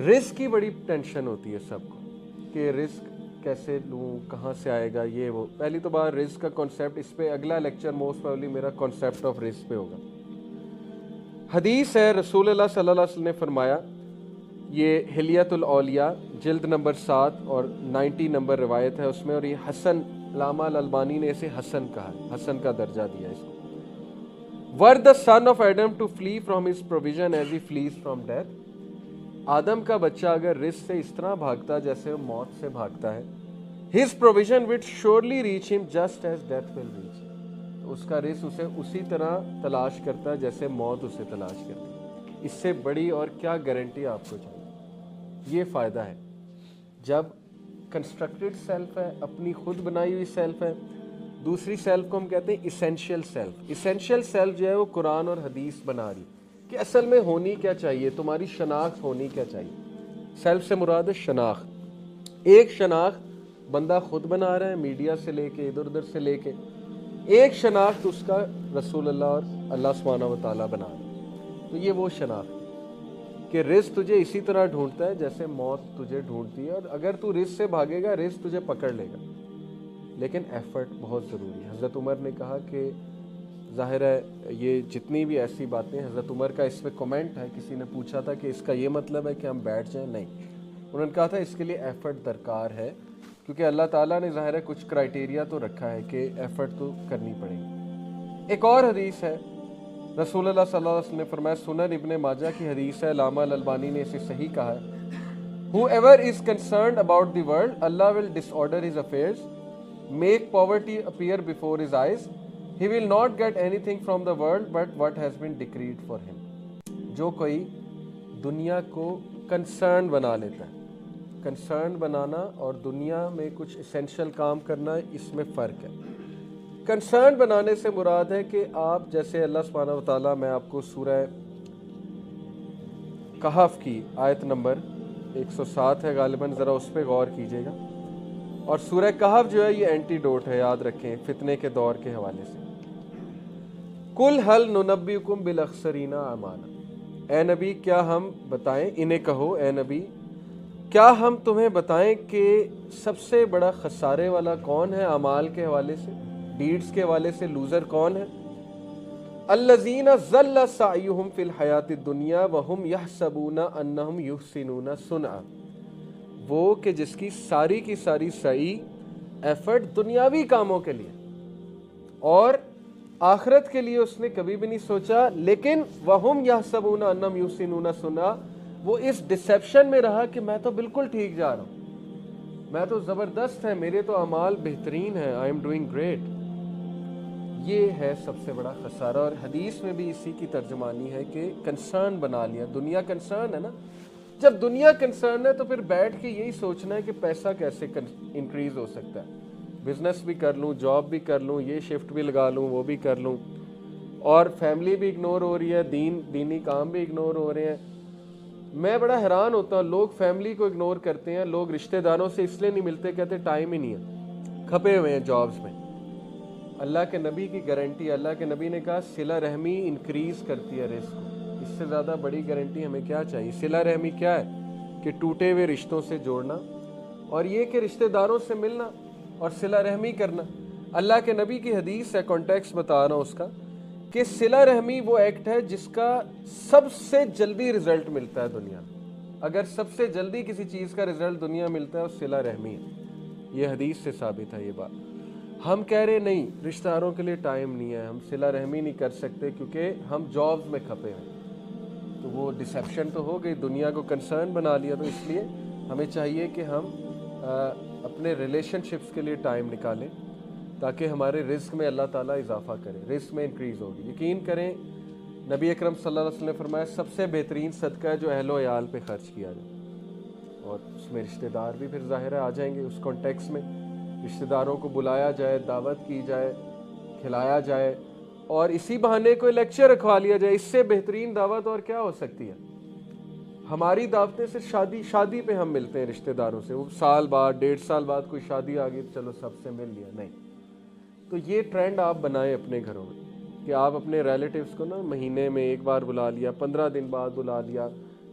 رزق کی بڑی ٹینشن ہوتی ہے سب کو کہ رزق کیسے لوں, کہاں سے آئے گا, یہ وہ. پہلی تو بات رزق کا کانسیپٹ, اس پہ اگلا لیکچر موسٹ پروبیبلی میرا کانسیپٹ آف رزق پہ ہوگا. حدیث ہے, رسول اللہ صلی اللہ علیہ وسلم نے فرمایا, یہ حلیت الاولیاء جلد نمبر 7 اور 90 نمبر روایت ہے اس میں, اور یہ حسن, علامہ الالبانی نے اسے حسن کہا, حسن کا درجہ دیا اس کو. Were the son of Adam to flee from his provision as he flees from death? آدم کا بچہ اگر رزق سے اس طرح بھاگتا جیسے وہ موت سے بھاگتا ہے, his provision would surely reach him just as death will reach him. تو اس کا رزق اسے اسی طرح تلاش کرتا ہے جیسے موت اسے تلاش کرتی ہے. اس سے بڑی اور کیا گارنٹی آپ کو چاہیے؟ یہ فائدہ ہے جب کنسٹرکٹڈ سیلف ہے, اپنی خود بنائی ہوئی سیلف ہے. دوسری سیلف کو ہم کہتے ہیں اسینشیل سیلف. اسینشیل سیلف جو ہے وہ قرآن اور حدیث بنا رہی کہ اصل میں ہونی کیا چاہیے, تمہاری شناخت ہونی کیا چاہیے. سیلف سے مراد ہے شناخت. ایک شناخت بندہ خود بنا رہا ہے, میڈیا سے لے کے ادھر ادھر سے لے کے, ایک شناخت اس کا رسول اللہ اور اللہ سبحانہ و تعالیٰ بنا رہا ہے. تو یہ وہ شناخت کہ رزق تجھے اسی طرح ڈھونڈتا ہے جیسے موت تجھے ڈھونڈتی ہے, اور اگر تو رزق سے بھاگے گا رزق تجھے پکڑ لے گا, لیکن ایفرٹ بہت ضروری ہے. حضرت عمر نے کہا کہ ظاہر ہے یہ جتنی بھی ایسی باتیں, حضرت عمر کا اس پہ کومنٹ ہے, کسی نے پوچھا تھا کہ اس کا یہ مطلب ہے کہ ہم بیٹھ جائیں, نہیں. انہوں نے کہا تھا اس کے لیے ایفرٹ درکار ہے, کیونکہ اللہ تعالیٰ نے ظاہر ہے کچھ کرائٹیریا تو رکھا ہے کہ ایفرٹ تو کرنی پڑے گی. ایک اور حدیث ہے, رسول اللہ صلی اللہ علیہ وسلم نے فرمایا, سنن ابن ماجہ کی حدیث ہے, علامہ الالبانی نے اسے صحیح کہا ہے, whoever is concerned about the world, Allah will disorder his affairs, make poverty appear before his eyes, he will not get anything from the world but what has been decreed for him. جو کوئی دنیا کو concern بنا لیتا ہے, concern بنانا اور دنیا میں کچھ اسینشل کام کرنا, اس میں فرق ہے. کنسرن بنانے سے مراد ہے کہ آپ جیسے اللہ سبحانہ و تعالیٰ, میں آپ کو سورہ کہف کی آیت نمبر 107 ہے غالباً, ذرا اس پہ غور کیجیے گا. اور سورہ کہف جو ہے یہ اینٹی ڈوٹ ہے, یاد رکھیں, فتنے کے دور کے حوالے سے. کل حل ننبئکم بالاخسرین اعمالا, اے نبی کیا ہم بتائیں, انہیں کہو اے نبی کیا ہم تمہیں بتائیں کہ سب سے بڑا خسارے والا کون ہے اعمال کے حوالے سے, ڈیڈز کے حوالے سے لوزر کون ہے؟ الذین ضل سعیہم فی الحیاۃ الدنیا وہم یحسبون انہم یحسنون صنعا, وہ کہ جس کی کی ساری سعی, ایفرٹ دنیاوی کاموں کے لیے اور آخرت کے لیے اس نے کبھی بھی نہیں سوچا, لیکن وہم یحسبون انہم یحسنون صنعا, وہ اس ڈسیپشن میں رہا کہ میں تو بالکل ٹھیک جا رہا ہوں, میں تو زبردست ہے, میرے تو اعمال بہترین ہیں, آئی ایم ڈوئنگ گریٹ. یہ ہے سب سے بڑا خسارہ. اور حدیث میں بھی اسی کی ترجمانی ہے کہ کنسرن بنا لیا, دنیا کنسرن ہے نا, جب دنیا کنسرن ہے تو پھر بیٹھ کے یہی سوچنا ہے کہ پیسہ کیسے انکریز ہو سکتا ہے, بزنس بھی کر لوں, جاب بھی کر لوں, یہ شفٹ بھی لگا لوں, وہ بھی کر لوں, اور فیملی بھی اگنور ہو رہی ہے, دینی کام بھی اگنور ہو رہے ہیں. میں بڑا حیران ہوتا ہوں, لوگ فیملی کو اگنور کرتے ہیں, لوگ رشتہ داروں سے اس لیے نہیں ملتے, کہتے ٹائم ہی نہیں ہے, کھپے ہوئے ہیں جابز میں. اللہ کے نبی کی گارنٹی, اللہ کے نبی نے کہا صلہ رحمی انکریز کرتی ہے رزق کو, اس سے زیادہ بڑی گارنٹی ہمیں کیا چاہیے؟ صلہ رحمی کیا ہے کہ ٹوٹے ہوئے رشتوں سے جوڑنا, اور یہ کہ رشتہ داروں سے ملنا اور صلہ رحمی کرنا. اللہ کے نبی کی حدیث ہے, کانٹیکسٹ بتا رہا ہوں اس کا, کہ صلہ رحمی وہ ایکٹ ہے جس کا سب سے جلدی رزلٹ ملتا ہے دنیا میں. اگر سب سے جلدی کسی چیز کا رزلٹ دنیا ملتا ہے وہ صلہ رحمی ہے. یہ حدیث سے ثابت ہے یہ بات. ہم کہہ رہے نہیں رشتہ داروں کے لیے ٹائم نہیں ہے, ہم صلہ رحمی نہیں کر سکتے کیونکہ ہم جابز میں کھپے ہیں, تو وہ ڈسیپشن تو ہو گئی, دنیا کو کنسرن بنا لیا. تو اس لیے ہمیں چاہیے کہ ہم اپنے ریلیشن شپس کے لیے ٹائم نکالیں تاکہ ہمارے رزق میں اللہ تعالیٰ اضافہ کرے, رزق میں انکریز ہوگی. یقین کریں نبی اکرم صلی اللہ علیہ وسلم نے فرمایا سب سے بہترین صدقہ ہے جو اہل و عیال پہ خرچ کیا جائے, اور اس میں رشتہ دار بھی پھر ظاہر ہے آ جائیں گے اس کانٹیکس میں. رشتہ داروں کو بلایا جائے, دعوت کی جائے, کھلایا جائے, اور اسی بہانے کوئی لیکچر رکھوا لیا جائے, اس سے بہترین دعوت اور کیا ہو سکتی ہے؟ ہماری دعوتیں صرف شادی پہ ہم ملتے ہیں رشتہ داروں سے, وہ سال بعد 1.5 سال بعد کوئی شادی آ گئی تو چلو سب سے مل لیا, نہیں. تو یہ ٹرینڈ آپ بنائیں اپنے گھروں میں کہ آپ اپنے ریلیٹیوز کو نا مہینے میں ایک بار بلا لیا, 15 دن بعد بلا لیا,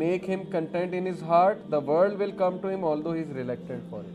make him content in his heart, the world will come to him although he is reluctant for it।